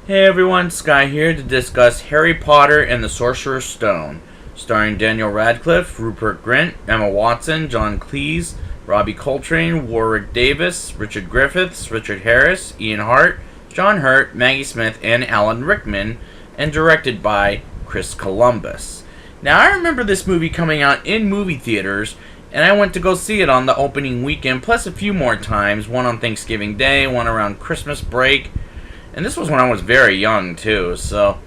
Hey everyone, Sky here to discuss Harry Potter and the Sorcerer's Stone, starring Daniel Radcliffe, Rupert Grint, Emma Watson, John Cleese, Robbie Coltrane, Warwick Davis, Richard Griffiths, Richard Harris, Ian Hart, John Hurt, Maggie Smith, and Alan Rickman, and directed by Chris Columbus. Now, I remember this movie coming out in movie theaters, and I went to go see it on the opening weekend, plus a few more times, one on Thanksgiving Day, one around Christmas break. And this was when I was very young, too, so...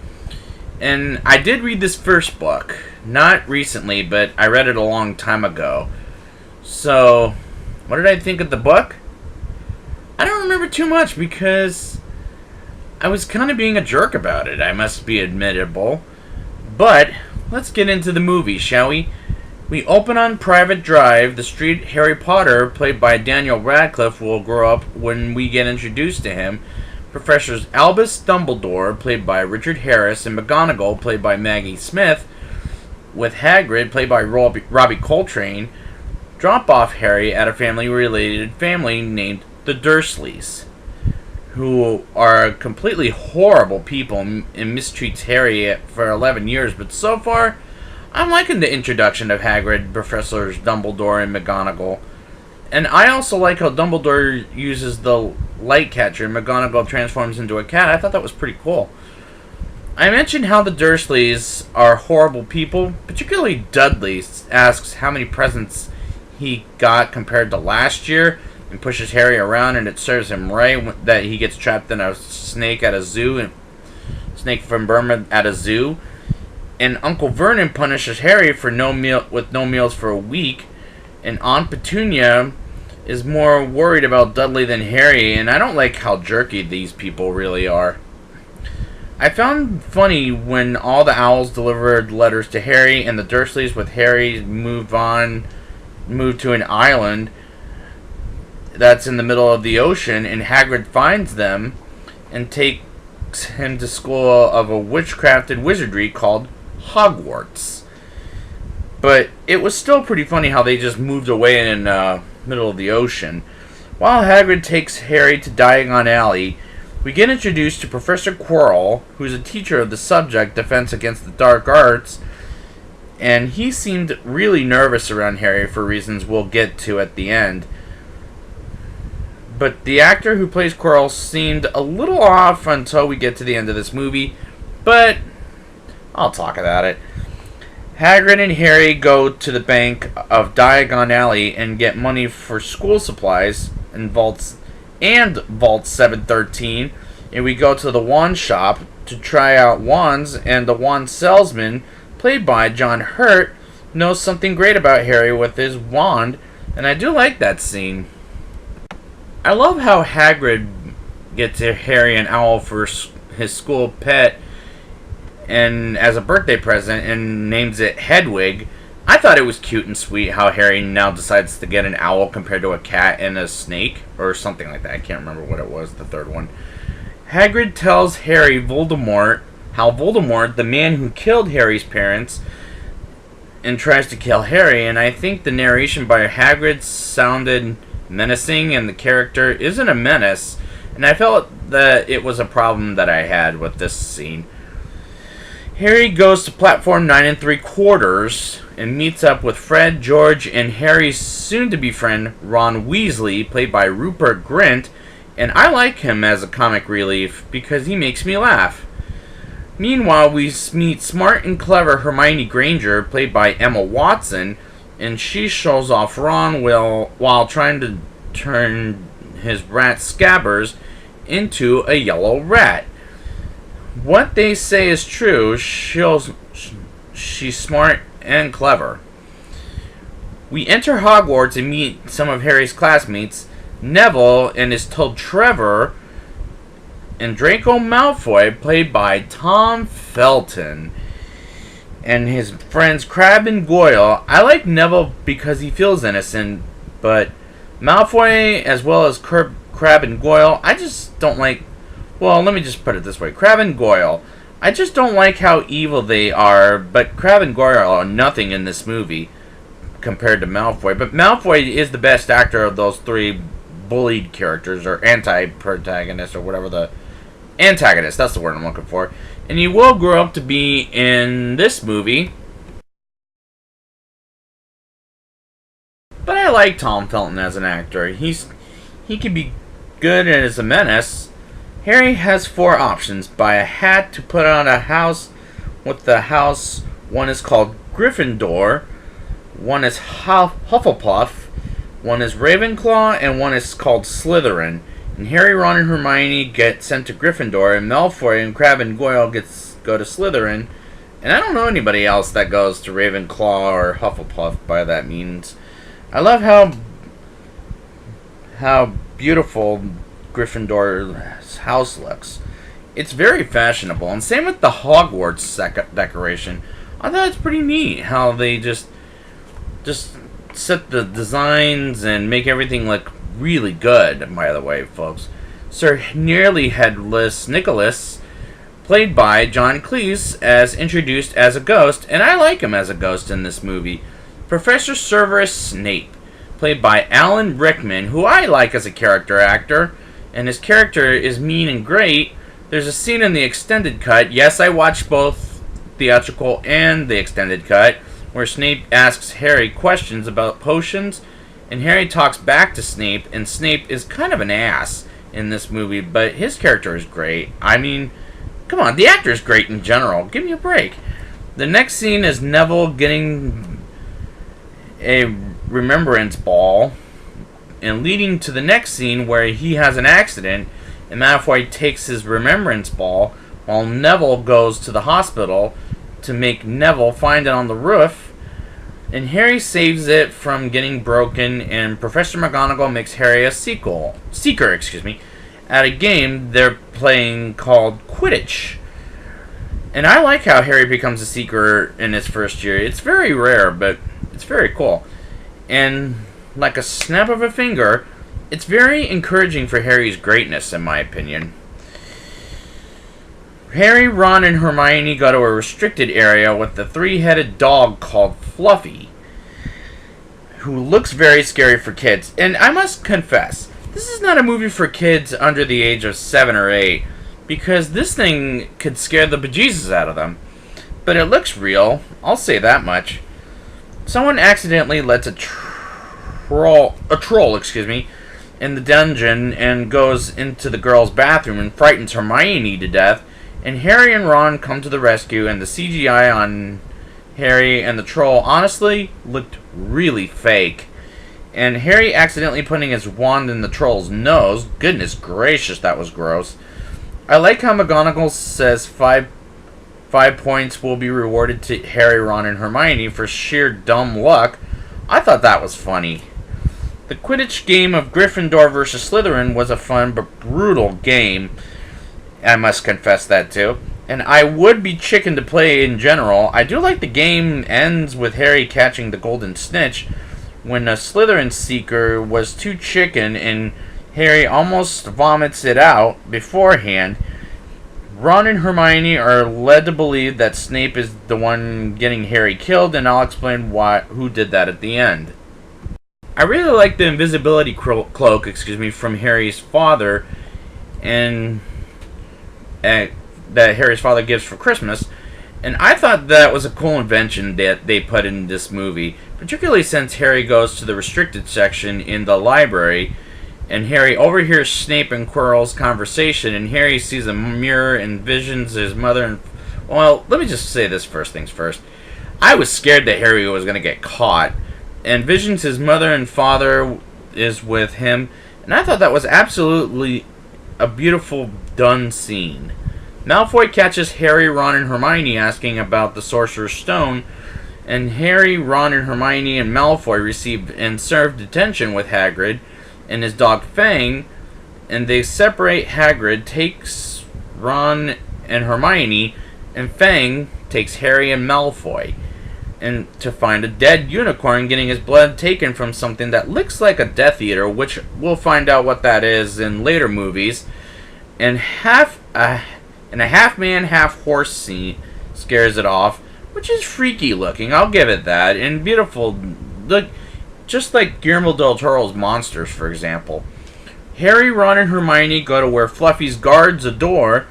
And I did read this first book. Not recently, but I read it a long time ago. So, what did I think of the book? I don't remember too much, because... I was kind of being a jerk about it, I must be admittable. But, let's get into the movie, shall we? We open on Private Drive, the street Harry Potter, played by Daniel Radcliffe, will grow up when we get introduced to him. Professors Albus Dumbledore, played by Richard Harris, and McGonagall, played by Maggie Smith, with Hagrid, played by Robbie Coltrane, drop off Harry at a family-related family named the Dursleys, who are completely horrible people and mistreats Harry for 11 years, but so far, I'm liking the introduction of Hagrid, Professors Dumbledore, and McGonagall. And I also like how Dumbledore uses the light catcher and McGonagall transforms into a cat. I thought that was pretty cool. I mentioned how the Dursleys are horrible people. Particularly Dudley asks how many presents he got compared to last year and pushes Harry around, and it serves him right that he gets trapped in a snake at a zoo, and snake from Burma at a zoo. And Uncle Vernon punishes Harry for no meals for a week. And Aunt Petunia is more worried about Dudley than Harry, and I don't like how jerky these people really are. I found funny when all the owls delivered letters to Harry, and the Dursleys with Harry moved to an island that's in the middle of the ocean, and Hagrid finds them and takes him to school of a witchcraft and wizardry called Hogwarts. But it was still pretty funny how they just moved away in the middle of the ocean. While Hagrid takes Harry to Diagon Alley, we get introduced to Professor Quirrell, who's a teacher of the subject Defense Against the Dark Arts, and he seemed really nervous around Harry for reasons we'll get to at the end. But the actor who plays Quirrell seemed a little off until we get to the end of this movie, but I'll talk about it. Hagrid and Harry go to the bank of Diagon Alley and get money for school supplies and Vault 713, and we go to the wand shop to try out wands, and the wand salesman, played by John Hurt, knows something great about Harry with his wand, and I do like that scene. I love how Hagrid gets Harry an owl for his school pet and as a birthday present, and names it Hedwig. I thought it was cute and sweet how Harry now decides to get an owl compared to a cat and a snake, or something like that. I can't remember what it was, the third one. Hagrid tells Harry how Voldemort, the man who killed Harry's parents, and tries to kill Harry, and I think the narration by Hagrid sounded menacing, and the character isn't a menace, and I felt that it was a problem that I had with this scene. Harry goes to platform 9 3/4 and meets up with Fred, George, and Harry's soon-to-be friend, Ron Weasley, played by Rupert Grint, and I like him as a comic relief because he makes me laugh. Meanwhile, we meet smart and clever Hermione Granger, played by Emma Watson, and she shows off Ron while trying to turn his rat Scabbers into a yellow rat. What they say is true. She's smart and clever. We enter Hogwarts and meet some of Harry's classmates, Neville and his toad Trevor, and Draco Malfoy, played by Tom Felton, and his friends Crabbe and Goyle. I like Neville because he feels innocent, but Malfoy, as well as Crabbe and Goyle, I just don't like. Well, let me just put it this way. Crabbe and Goyle, I just don't like how evil they are, but Crabbe and Goyle are nothing in this movie compared to Malfoy. But Malfoy is the best actor of those three bullied characters, or anti-protagonists, or whatever the antagonist. That's the word I'm looking for. And he will grow up to be in this movie. But I like Tom Felton as an actor. He can be good as a menace. Harry has 4 options: buy a hat to put on a house with the house. One is called Gryffindor, one is Hufflepuff, one is Ravenclaw, and one is called Slytherin. And Harry, Ron, and Hermione get sent to Gryffindor, and Malfoy and Crabbe and Goyle go to Slytherin. And I don't know anybody else that goes to Ravenclaw or Hufflepuff by that means. I love how beautiful Gryffindor's house looks. It's very fashionable, and same with the Hogwarts decoration. I thought it's pretty neat how they just set the designs and make everything look really good. By the way, folks, Sir Nearly Headless Nicholas, played by John Cleese, as introduced as a ghost, and I like him as a ghost in this movie. Professor Severus Snape, played by Alan Rickman, who I like as a character actor, and his character is mean and great. There's a scene in the extended cut, yes, I watched both theatrical and the extended cut, where Snape asks Harry questions about potions, and Harry talks back to Snape, and Snape is kind of an ass in this movie, but his character is great. I mean, come on, the actor is great in general. Give me a break. The next scene is Neville getting a remembrance ball, and leading to the next scene where he has an accident, and Malfoy takes his remembrance ball while Neville goes to the hospital to make Neville find it on the roof, and Harry saves it from getting broken, and Professor McGonagall makes Harry a seeker, at a game they're playing called Quidditch. And I like how Harry becomes a seeker in his first year. It's very rare, but it's very cool. And like a snap of a finger, it's very encouraging for Harry's greatness, in my opinion. Harry, Ron, and Hermione go to a restricted area with the 3-headed dog called Fluffy, who looks very scary for kids. And I must confess, this is not a movie for kids under the age of 7 or 8, because this thing could scare the bejesus out of them. But it looks real, I'll say that much. Someone accidentally lets a troll, in the dungeon and goes into the girl's bathroom and frightens Hermione to death, and Harry and Ron come to the rescue, and the CGI on Harry and the troll honestly looked really fake. And Harry accidentally putting his wand in the troll's nose, goodness gracious, that was gross. I like how McGonagall says 5 points will be rewarded to Harry, Ron, and Hermione for sheer dumb luck. I thought that was funny. The Quidditch game of Gryffindor versus Slytherin was a fun but brutal game. I must confess that too. And I would be chicken to play in general. I do like the game ends with Harry catching the golden snitch when a Slytherin seeker was too chicken and Harry almost vomits it out beforehand. Ron and Hermione are led to believe that Snape is the one getting Harry killed, and I'll explain who did that at the end. I really like the invisibility cloak, from Harry's father, and that Harry's father gives for Christmas, and I thought that was a cool invention that they put in this movie, particularly since Harry goes to the restricted section in the library, and Harry overhears Snape and Quirrell's conversation, and Harry sees a mirror and visions his mother and... Well, let me just say this first things first. I was scared that Harry was going to get caught, and visions his mother and father is with him, and I thought that was absolutely a beautiful done scene. Malfoy catches Harry, Ron, and Hermione asking about the Sorcerer's Stone, and Harry, Ron, and Hermione and Malfoy receive and serve detention with Hagrid and his dog Fang, and they separate. Hagrid takes Ron and Hermione, and Fang takes Harry and Malfoy, and to find a dead unicorn, getting his blood taken from something that looks like a Death Eater, which we'll find out what that is in later movies, and a half-man, half-horse scene scares it off, which is freaky looking, I'll give it that, and beautiful, look, just like Guillermo del Toro's Monsters, for example. Harry, Ron, and Hermione go to where Fluffy guards a door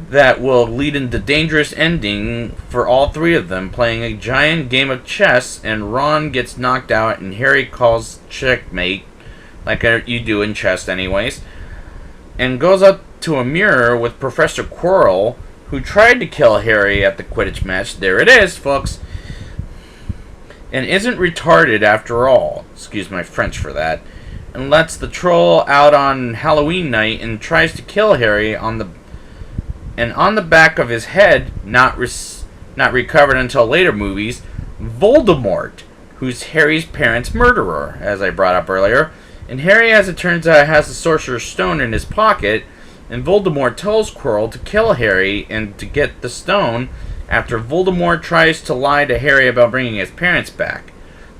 that will lead into dangerous ending for all three of them, playing a giant game of chess, and Ron gets knocked out and Harry calls checkmate, like you do in chess anyways, and goes up to a mirror with Professor Quirrell, who tried to kill Harry at the Quidditch match. There it is, folks. And isn't retarded after all. Excuse my French for that. And lets the troll out on Halloween night and tries to kill Harry on the back of his head, not recovered until later movies, Voldemort, who's Harry's parents' murderer, as I brought up earlier. And Harry, as it turns out, has the Sorcerer's Stone in his pocket, and Voldemort tells Quirrell to kill Harry and to get the stone after Voldemort tries to lie to Harry about bringing his parents back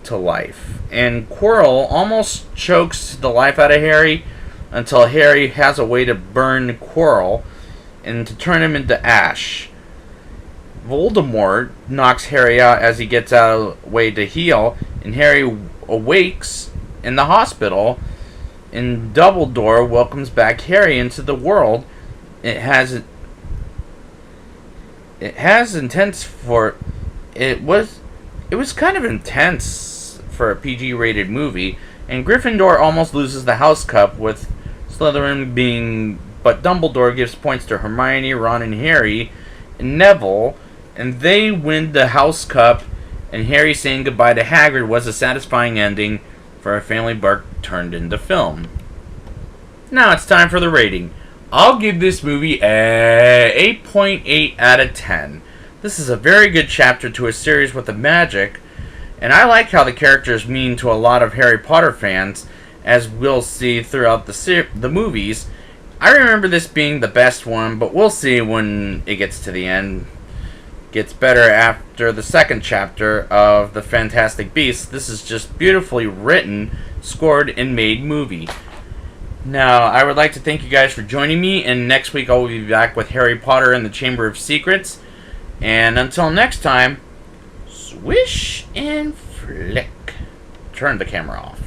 to life. And Quirrell almost chokes the life out of Harry until Harry has a way to burn Quirrell and to turn him into ash. Voldemort knocks Harry out as he gets out of the way to heal, and Harry awakes in the hospital, and Dumbledore welcomes back Harry into the world. It was kind of intense for a PG-rated movie, and Gryffindor almost loses the House Cup with Slytherin but Dumbledore gives points to Hermione, Ron, and Harry, and Neville, and they win the House Cup, and Harry saying goodbye to Hagrid was a satisfying ending for a family book turned into film. Now it's time for the rating. I'll give this movie a 8.8 out of 10. This is a very good chapter to a series with the magic, and I like how the characters mean to a lot of Harry Potter fans, as we'll see throughout the movies. I remember this being the best one, but we'll see when it gets to the end. Gets better after the second chapter of The Fantastic Beasts. This is just beautifully written, scored, and made movie. Now, I would like to thank you guys for joining me, and next week I will be back with Harry Potter and the Chamber of Secrets. And until next time, swish and flick. Turn the camera off.